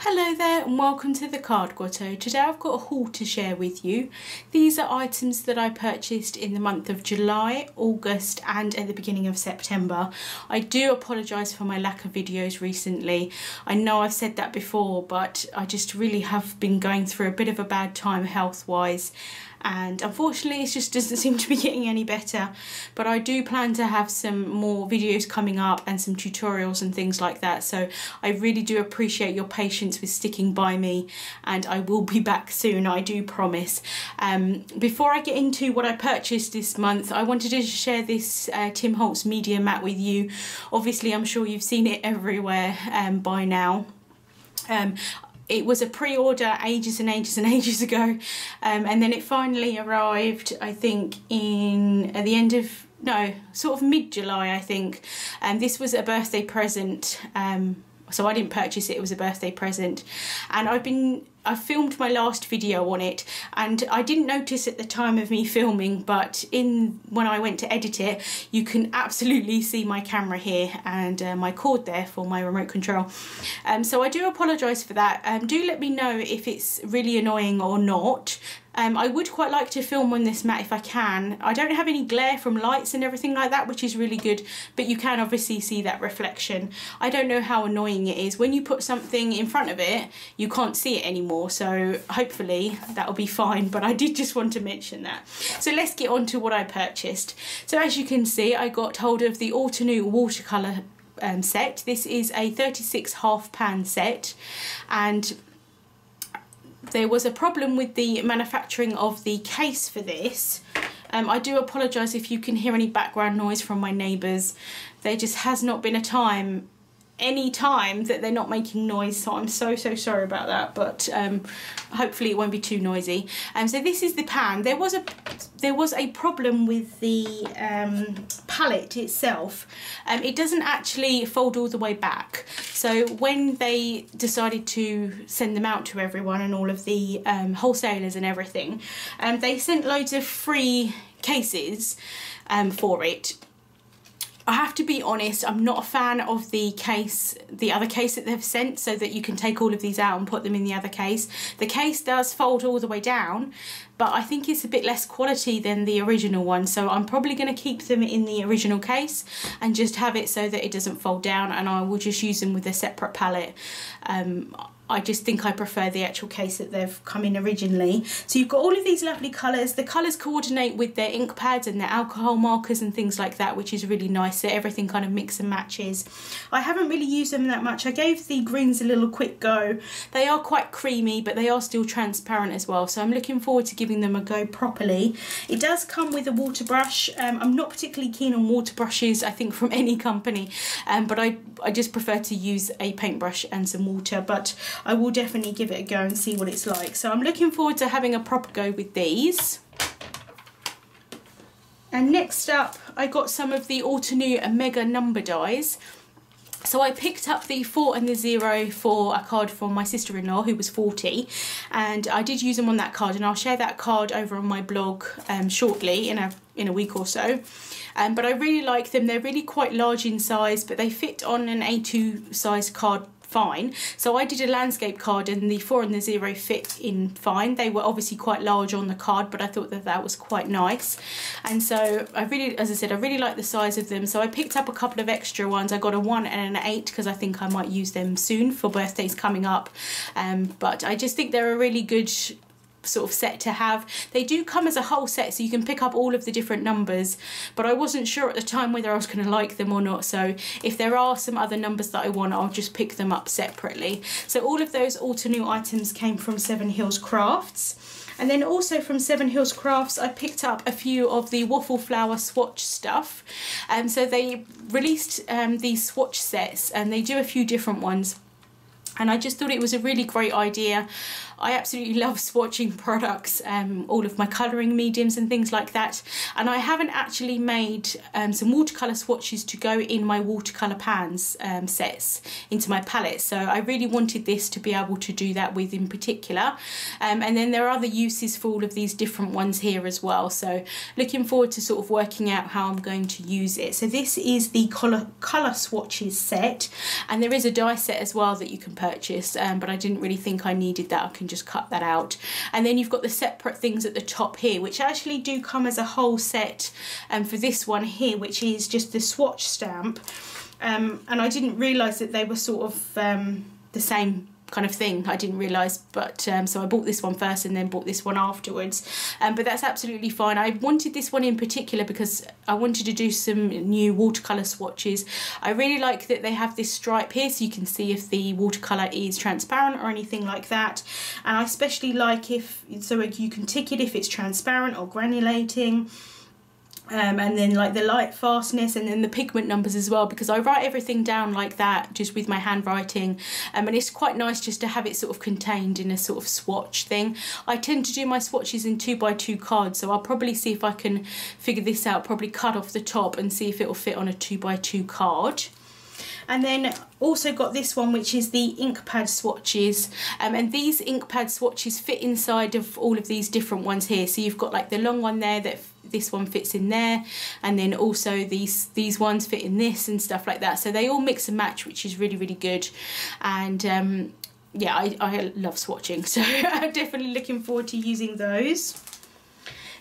Hello there and welcome to the Card Grotto. Today I've got a haul to share with you. These are items that I purchased in the month of July, August and at the beginning of September. I do apologise for my lack of videos recently. I know I've said that before, but I just really have been going through a bit of a bad time health-wise, and unfortunately it just doesn't seem to be getting any better. But I do plan to have some more videos coming up and some tutorials and things like that, so I really do appreciate your patience with sticking by me, and I will be back soon, I do promise. Before I get into what I purchased this month, I wanted to share this Tim Holtz media mat with you. Obviously I'm sure you've seen it everywhere by now. It was a pre-order ages and ages and ages ago, and then it finally arrived, I think, at the end of, no, sort of mid-July, I think. And this was a birthday present, so I didn't purchase it, it was a birthday present. And I filmed my last video on it, and I didn't notice at the time of me filming, but when I went to edit it, you can absolutely see my camera here and my cord there for my remote control. So I do apologise for that. Do let me know if it's really annoying or not. I would quite like to film on this mat if I can. I don't have any glare from lights and everything like that, which is really good, but you can obviously see that reflection. I don't know how annoying it is. When you put something in front of it, you can't see it anymore, so hopefully that'll be fine, but I did just want to mention that. So let's get on to what I purchased. So as you can see, I got hold of the Autonew Watercolor set. This is a 36 half pan set, and there was a problem with the manufacturing of the case for this. I do apologise if you can hear any background noise from my neighbours. There just has not been any time that they're not making noise, so I'm so sorry about that, but hopefully it won't be too noisy. So this is the pan. There was a problem with the palette itself. It doesn't actually fold all the way back, so when they decided to send them out to everyone and all of the wholesalers and everything, they sent loads of free cases for it. I have to be honest, I'm not a fan of the other case that they've sent, so that you can take all of these out and put them in the other case. The case does fold all the way down, but I think it's a bit less quality than the original one, so I'm probably going to keep them in the original case and just have it so that it doesn't fold down, and I will just use them with a separate palette. I just think I prefer the actual case that they've come in originally. So you've got all of these lovely colours. The colours coordinate with their ink pads and their alcohol markers and things like that, which is really nice, so everything kind of mix and matches. I haven't really used them that much. I gave the greens a little quick go. They are quite creamy, but they are still transparent as well, so I'm looking forward to giving them a go properly. It does come with a water brush. I'm not particularly keen on water brushes, I think, from any company, but I just prefer to use a paintbrush and some water, but I will definitely give it a go and see what it's like. So I'm looking forward to having a proper go with these. And next up, I got some of the Autonew Mega number dies. So I picked up the 4 and the 0 for a card for my sister-in-law who was 40, and I did use them on that card, and I'll share that card over on my blog shortly in a week or so. But I really like them. They're really quite large in size, but they fit on an A2 size card fine. So I did a landscape card, and the 4 and the 0 fit in fine. They were obviously quite large on the card, but I thought that was quite nice. And so I really, as I said, I really like the size of them. So I picked up a couple of extra ones. I got a 1 and an 8 because I think I might use them soon for birthdays coming up. But I just think they're a really good sort of set to have. They do come as a whole set, so you can pick up all of the different numbers, but I wasn't sure at the time whether I was going to like them or not, so if there are some other numbers that I want, I'll just pick them up separately. So all of those Autonew items came from Seven Hills Crafts. And then also from Seven Hills Crafts, I picked up a few of the Waffle Flower Swatch stuff. So they released these swatch sets, and they do a few different ones. And I just thought it was a really great idea I absolutely love swatching products, all of my colouring mediums and things like that, and I haven't actually made some watercolour swatches to go in my watercolour pans sets into my palette, so I really wanted this to be able to do that with in particular. And then there are other uses for all of these different ones here as well, so looking forward to sort of working out how I'm going to use it. So this is the colour swatches set, and there is a die set as well that you can purchase, but I didn't really think I needed that. I can just cut that out. And then you've got the separate things at the top here, which actually do come as a whole set for this one here, which is just the swatch stamp, and I didn't realise that they were sort of the same kind of thing. I didn't realise, but so I bought this one first and then bought this one afterwards, but that's absolutely fine. I wanted this one in particular because I wanted to do some new watercolour swatches. I really like that they have this stripe here so you can see if the watercolour is transparent or anything like that, and I especially like if, so you can tick it if it's transparent or granulating. And then like the light fastness and then the pigment numbers as well, because I write everything down like that just with my handwriting, and it's quite nice just to have it sort of contained in a sort of swatch thing. I tend to do my swatches in 2x2 cards, so I'll probably see if I can figure this out, probably cut off the top and see if it will fit on a 2x2 card. And then also got this one, which is the ink pad swatches, and these ink pad swatches fit inside of all of these different ones here. So you've got like the long one there that this one fits in there, and then also these ones fit in this and stuff like that. So they all mix and match, which is really, really good. And yeah, I love swatching, so I'm definitely looking forward to using those.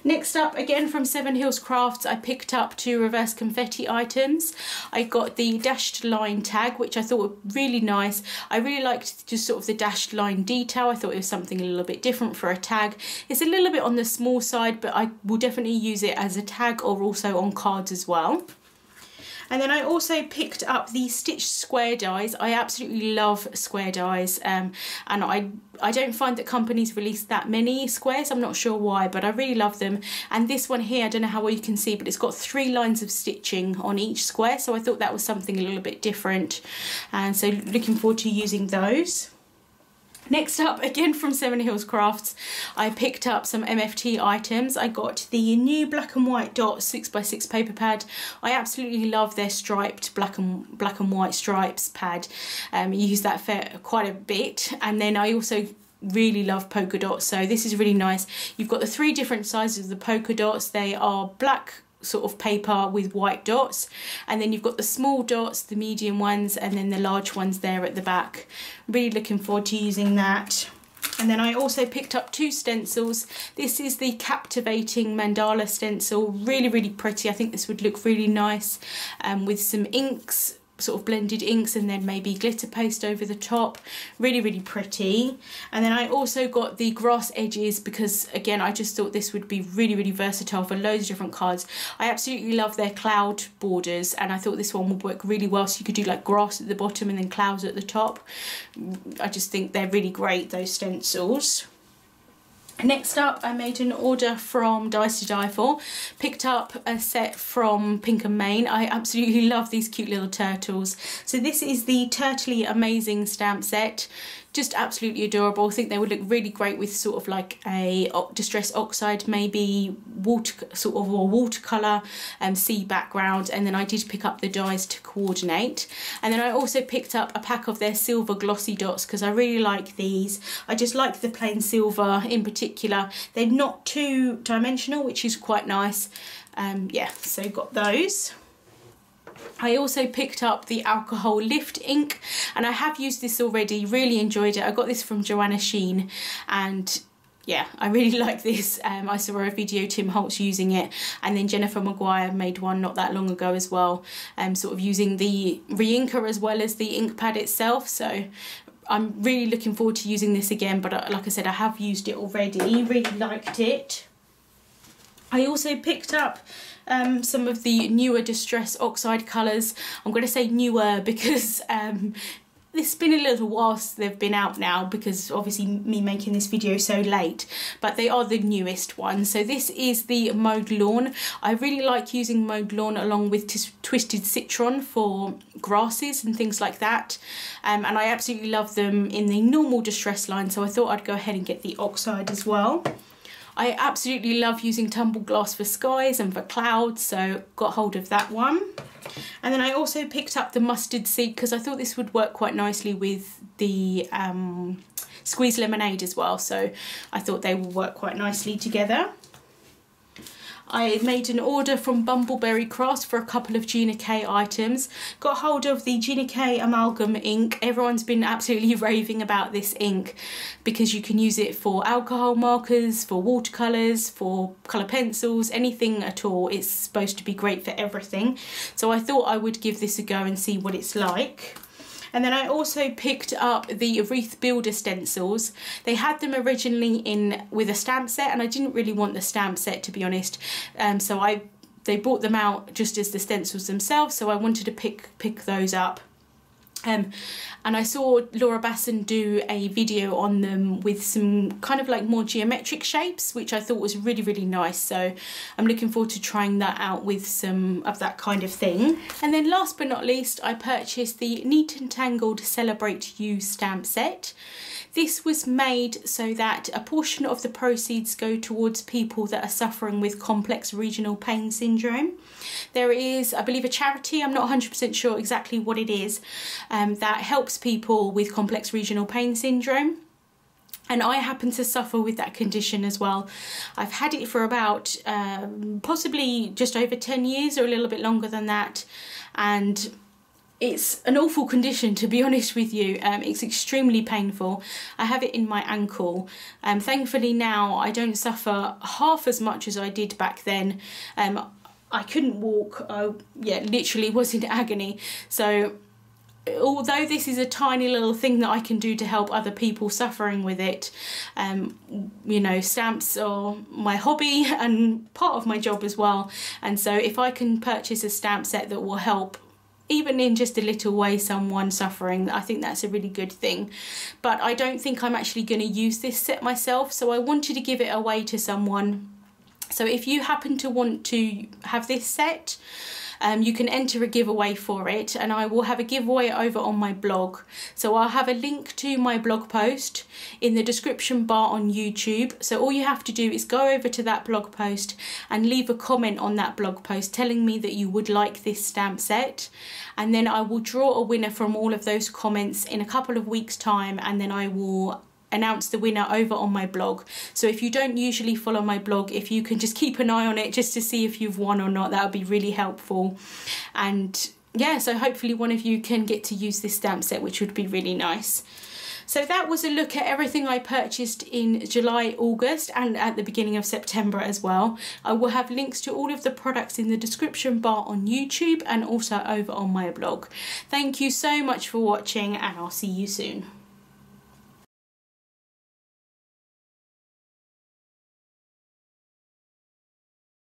Next up, again from Seven Hills Crafts, I picked up 2 reverse confetti items. I got the dashed line tag, which I thought were really nice. I really liked just sort of the dashed line detail. I thought it was something a little bit different for a tag. It's a little bit on the small side, but I will definitely use it as a tag or also on cards as well. And then I also picked up the stitched square dies. I absolutely love square dies, and I don't find that companies release that many squares. I'm not sure why, but I really love them. And this one here, I don't know how well you can see, but it's got 3 lines of stitching on each square, so I thought that was something a little bit different, and so looking forward to using those. Next up, again from Seven Hills Crafts, I picked up some MFT items. I got the new black and white dot 6x6 paper pad. I absolutely love their striped black and white stripes pad. Use that for quite a bit, and then I also really love polka dots, so this is really nice. You've got the 3 different sizes of the polka dots. They are black sort of paper with white dots, and then you've got the small dots, the medium ones, and then the large ones there at the back. Really looking forward to using that. And then I also picked up 2 stencils. This is the Captivating Mandala stencil, really, really pretty. I think this would look really nice with some inks, sort of blended inks, and then maybe glitter paste over the top. Really, really pretty. And then I also got the grass edges because, again, I just thought this would be really, really versatile for loads of different cards. I absolutely love their cloud borders, and I thought this one would work really well, so you could do like grass at the bottom and then clouds at the top. I just think they're really great, those stencils. Next up, I made an order from Dies to Die For. Picked up a set from Pink and Main. I absolutely love these cute little turtles. So this is the Turtley Amazing stamp set. Just absolutely adorable. I think they would look really great with sort of like a distress oxide, maybe watercolour sea background. And then I did pick up the dies to coordinate. And then I also picked up a pack of their silver glossy dots because I really like these. I just like the plain silver in particular. They're not too dimensional, which is quite nice. Yeah, so got those. I also picked up the Alcohol Lift ink, and I have used this already, really enjoyed it. I got this from Joanna Sheen, and yeah, I really like this. I saw a video, Tim Holtz using it, and then Jennifer Maguire made one not that long ago as well, sort of using the Reinker as well as the ink pad itself. So I'm really looking forward to using this again, but like I said, I have used it already, really liked it. I also picked up some of the newer Distress Oxide colours. I'm going to say newer because it's been a little while since they've been out now, because obviously me making this video so late, but they are the newest ones. So this is the Mowed Lawn. I really like using Mowed Lawn along with Twisted Citron for grasses and things like that, and I absolutely love them in the normal distress line, so I thought I'd go ahead and get the Oxide as well. I absolutely love using tumbled glass for skies and for clouds, so got hold of that one. And then I also picked up the Mustard Seed because I thought this would work quite nicely with the squeezed lemonade as well, so I thought they will work quite nicely together. I made an order from Bumbleberry Crafts for a couple of Gina Kay items. Got hold of the Gina Kay Amalgam ink. Everyone's been absolutely raving about this ink because you can use it for alcohol markers, for watercolours, for colour pencils, anything at all. It's supposed to be great for everything. So I thought I would give this a go and see what it's like. And then I also picked up the Wreath Builder stencils. They had them originally in with a stamp set, and I didn't really want the stamp set, to be honest. So they brought them out just as the stencils themselves, so I wanted to pick those up. And I saw Laura Basson do a video on them with some kind of like more geometric shapes, which I thought was really, really nice. So I'm looking forward to trying that out with some of that kind of thing. And then last but not least, I purchased the Neat Entangled Celebrate You stamp set. This was made so that a portion of the proceeds go towards people that are suffering with complex regional pain syndrome. There is, I believe, a charity, I'm not 100% sure exactly what it is, that helps people with complex regional pain syndrome. And I happen to suffer with that condition as well. I've had it for about possibly just over 10 years or a little bit longer than that. And it's an awful condition, to be honest with you. It's extremely painful. I have it in my ankle. Thankfully now I don't suffer half as much as I did back then. I couldn't walk. Yeah, literally was in agony. So although this is a tiny little thing that I can do to help other people suffering with it, you know, stamps are my hobby and part of my job as well. And so if I can purchase a stamp set that will help even in just a little way someone suffering, I think that's a really good thing. But I don't think I'm actually going to use this set myself, so I wanted to give it away to someone. So if you happen to want to have this set, you can enter a giveaway for it, and I will have a giveaway over on my blog. So I'll have a link to my blog post in the description bar on YouTube. So all you have to do is go over to that blog post and leave a comment on that blog post telling me that you would like this stamp set, and then I will draw a winner from all of those comments in a couple of weeks' time, and then I will announce the winner over on my blog. So if you don't usually follow my blog, if you can just keep an eye on it just to see if you've won or not, that would be really helpful. And yeah, so hopefully one of you can get to use this stamp set, which would be really nice. So that was a look at everything I purchased in July, August, and at the beginning of September as well. I will have links to all of the products in the description bar on YouTube and also over on my blog. Thank you so much for watching, and I'll see you soon.